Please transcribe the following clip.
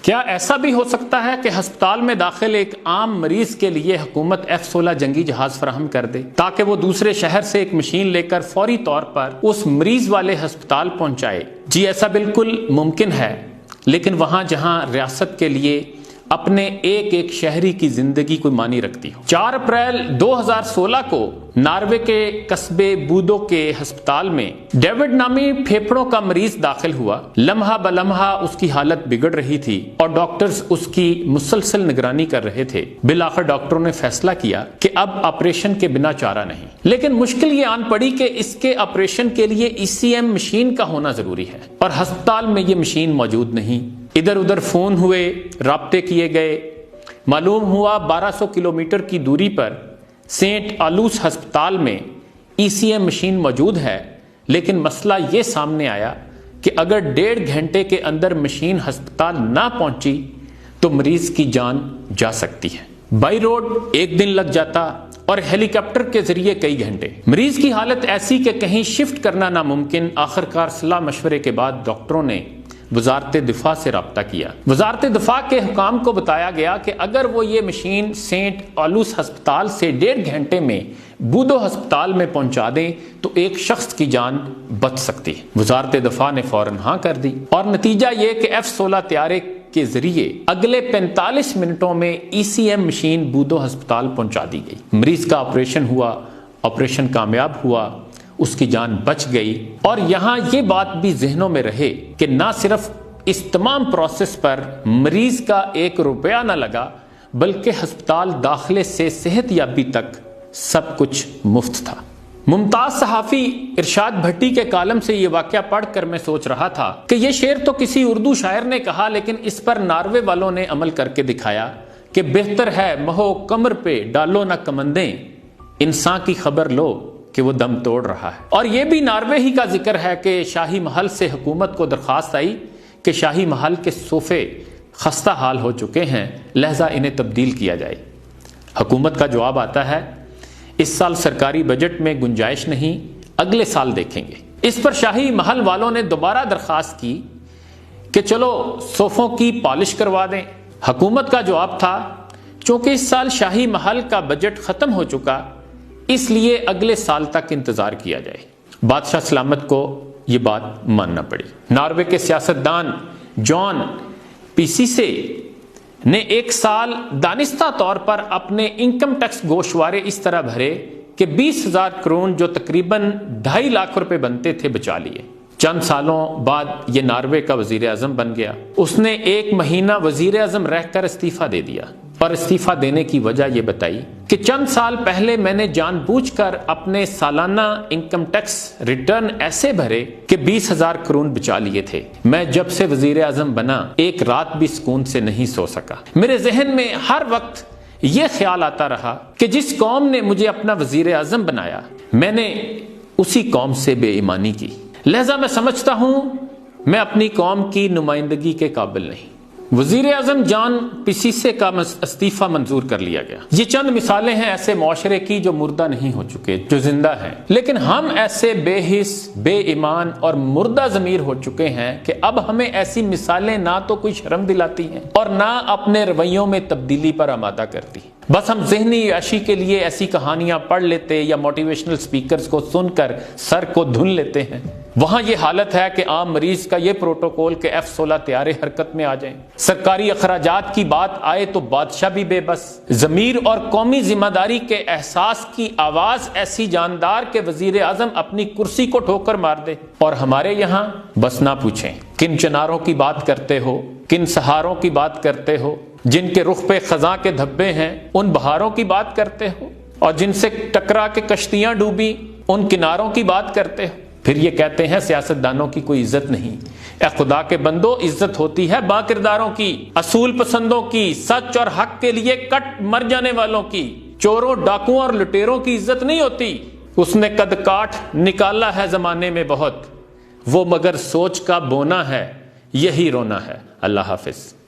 کیا ایسا بھی ہو سکتا ہے کہ ہسپتال میں داخل ایک عام مریض کے لیے حکومت F-16 جنگی جہاز فراہم کر دے تاکہ وہ دوسرے شہر سے ایک مشین لے کر فوری طور پر اس مریض والے ہسپتال پہنچائے؟ جی ایسا بالکل ممکن ہے، لیکن وہاں جہاں ریاست کے لیے اپنے ایک ایک شہری کی زندگی کوئی معنی رکھتی ہو۔ 4 اپریل 2016 کو ناروے کے قصبے بودو کے ہسپتال میں ڈیوڈ نامی پھیپھڑوں کا مریض داخل ہوا۔ لمحہ بلمحہ اس کی حالت بگڑ رہی تھی اور ڈاکٹرز اس کی مسلسل نگرانی کر رہے تھے۔ بالآخر ڈاکٹروں نے فیصلہ کیا کہ اب آپریشن کے بنا چارہ نہیں، لیکن مشکل یہ آن پڑی کہ اس کے آپریشن کے لیے ECM مشین کا ہونا ضروری ہے اور ہسپتال میں یہ مشین موجود نہیں۔ ادھر ادھر فون ہوئے، رابطے کیے گئے، معلوم ہوا 1200 کلومیٹر کی دوری پر سینٹ آلوس ہسپتال میں ECM مشین موجود ہے، لیکن مسئلہ یہ سامنے آیا کہ اگر 1.5 گھنٹے کے اندر مشین ہسپتال نہ پہنچی تو مریض کی جان جا سکتی ہے۔ بائی روڈ 1 دن لگ جاتا اور ہیلی کاپٹر کے ذریعے کئی گھنٹے۔ مریض کی حالت ایسی کہ کہیں شفٹ کرنا ناممکن۔ آخرکار صلاح مشورے کے بعد ڈاکٹروں نے وزارت دفاع سے رابطہ کیا۔ وزارت دفاع کے حکام کو بتایا گیا کہ اگر وہ یہ مشین سینٹ آلوس ہسپتال سے 1.5 گھنٹے میں بودو ہسپتال میں پہنچا دیں تو ایک شخص کی جان بچ سکتی ہے۔ وزارت دفاع نے فوراً ہاں کر دی اور نتیجہ یہ کہ F-16 طیارے کے ذریعے اگلے 45 منٹوں میں ECM مشین بودو ہسپتال پہنچا دی گئی۔ مریض کا آپریشن ہوا، آپریشن کامیاب ہوا، اس کی جان بچ گئی۔ اور یہاں یہ بات بھی ذہنوں میں رہے کہ نہ صرف اس تمام پروسیس پر مریض کا 1 روپیہ نہ لگا، بلکہ ہسپتال داخلے سے صحت یابی تک سب کچھ مفت تھا۔ ممتاز صحافی ارشاد بھٹی کے کالم سے یہ واقعہ پڑھ کر میں سوچ رہا تھا کہ یہ شعر تو کسی اردو شاعر نے کہا، لیکن اس پر ناروے والوں نے عمل کر کے دکھایا کہ بہتر ہے مہو کمر پہ ڈالو نہ کمندیں، انسان کی خبر لو کہ وہ دم توڑ رہا ہے۔ اور یہ بھی ناروے ہی کا ذکر ہے کہ شاہی محل سے حکومت کو درخواست آئی کہ شاہی محل کے صوفے خستہ حال ہو چکے ہیں، لہذا انہیں تبدیل کیا جائے۔ حکومت کا جواب آتا ہے اس سال سرکاری بجٹ میں گنجائش نہیں، اگلے سال دیکھیں گے۔ اس پر شاہی محل والوں نے دوبارہ درخواست کی کہ چلو صوفوں کی پالش کروا دیں۔ حکومت کا جواب تھا چونکہ اس سال شاہی محل کا بجٹ ختم ہو چکا، اس لیے اگلے سال تک انتظار کیا جائے۔ بادشاہ سلامت کو یہ بات ماننا پڑی۔ ناروے کے سیاستدان جان پیسیسے نے 1 سال دانستہ طور پر اپنے انکم ٹیکس گوشوارے اس طرح بھرے کہ 20,000 کروڑ جو تقریباً 2.5 لاکھ روپے بنتے تھے بچا لیے۔ چند سالوں بعد یہ ناروے کا وزیر اعظم بن گیا۔ اس نے 1 مہینہ وزیر اعظم رہ کر استعفیٰ دے دیا اور استعفیٰ دینے کی وجہ یہ بتائی کہ چند سال پہلے میں نے جان بوجھ کر اپنے سالانہ انکم ٹیکس ریٹرن ایسے بھرے کہ 20,000 کروڑ بچا لیے تھے۔ میں جب سے وزیر اعظم بنا 1 رات بھی سکون سے نہیں سو سکا۔ میرے ذہن میں ہر وقت یہ خیال آتا رہا کہ جس قوم نے مجھے اپنا وزیر اعظم بنایا، میں نے اسی قوم سے بے ایمانی کی، لہذا میں سمجھتا ہوں میں اپنی قوم کی نمائندگی کے قابل نہیں۔ وزیر اعظم جان پیسیسے کا استعفیٰ منظور کر لیا گیا۔ یہ چند مثالیں ہیں ایسے معاشرے کی جو مردہ نہیں ہو چکے، جو زندہ ہیں، لیکن ہم ایسے بے حس، بے ایمان اور مردہ ضمیر ہو چکے ہیں کہ اب ہمیں ایسی مثالیں نہ تو کوئی شرم دلاتی ہیں اور نہ اپنے رویوں میں تبدیلی پر آمادہ کرتی۔ بس ہم ذہنی عیاشی کے لیے ایسی کہانیاں پڑھ لیتے یا موٹیویشنل سپیکرز کو سن کر سر کو دھن لیتے ہیں۔ وہاں یہ حالت ہے کہ عام مریض کا یہ پروٹوکول کہ F-16 طیارے حرکت میں آ جائیں۔ سرکاری اخراجات کی بات آئے تو بادشاہ بھی بے بس۔ ضمیر اور قومی ذمہ داری کے احساس کی آواز ایسی جاندار کہ وزیر اعظم اپنی کرسی کو ٹھوکر مار دے۔ اور ہمارے یہاں بس نہ پوچھیں کن چناروں کی بات کرتے ہو، کن سہاروں کی بات کرتے ہو، جن کے رخ پہ خزاں کے دھبے ہیں ان بہاروں کی بات کرتے ہو، اور جن سے ٹکرا کے کشتیاں ڈوبی ان کناروں کی بات کرتے ہو۔ پھر یہ کہتے ہیں سیاستدانوں کی کوئی عزت نہیں۔ اے خدا کے بندو، عزت ہوتی ہے با کرداروں کی، اصول پسندوں کی، سچ اور حق کے لیے کٹ مر جانے والوں کی۔ چوروں، ڈاکوؤں اور لٹیروں کی عزت نہیں ہوتی۔ اس نے قد کاٹ نکالا ہے زمانے میں بہت، وہ مگر سوچ کا بونا ہے، یہی رونا ہے۔ اللہ حافظ۔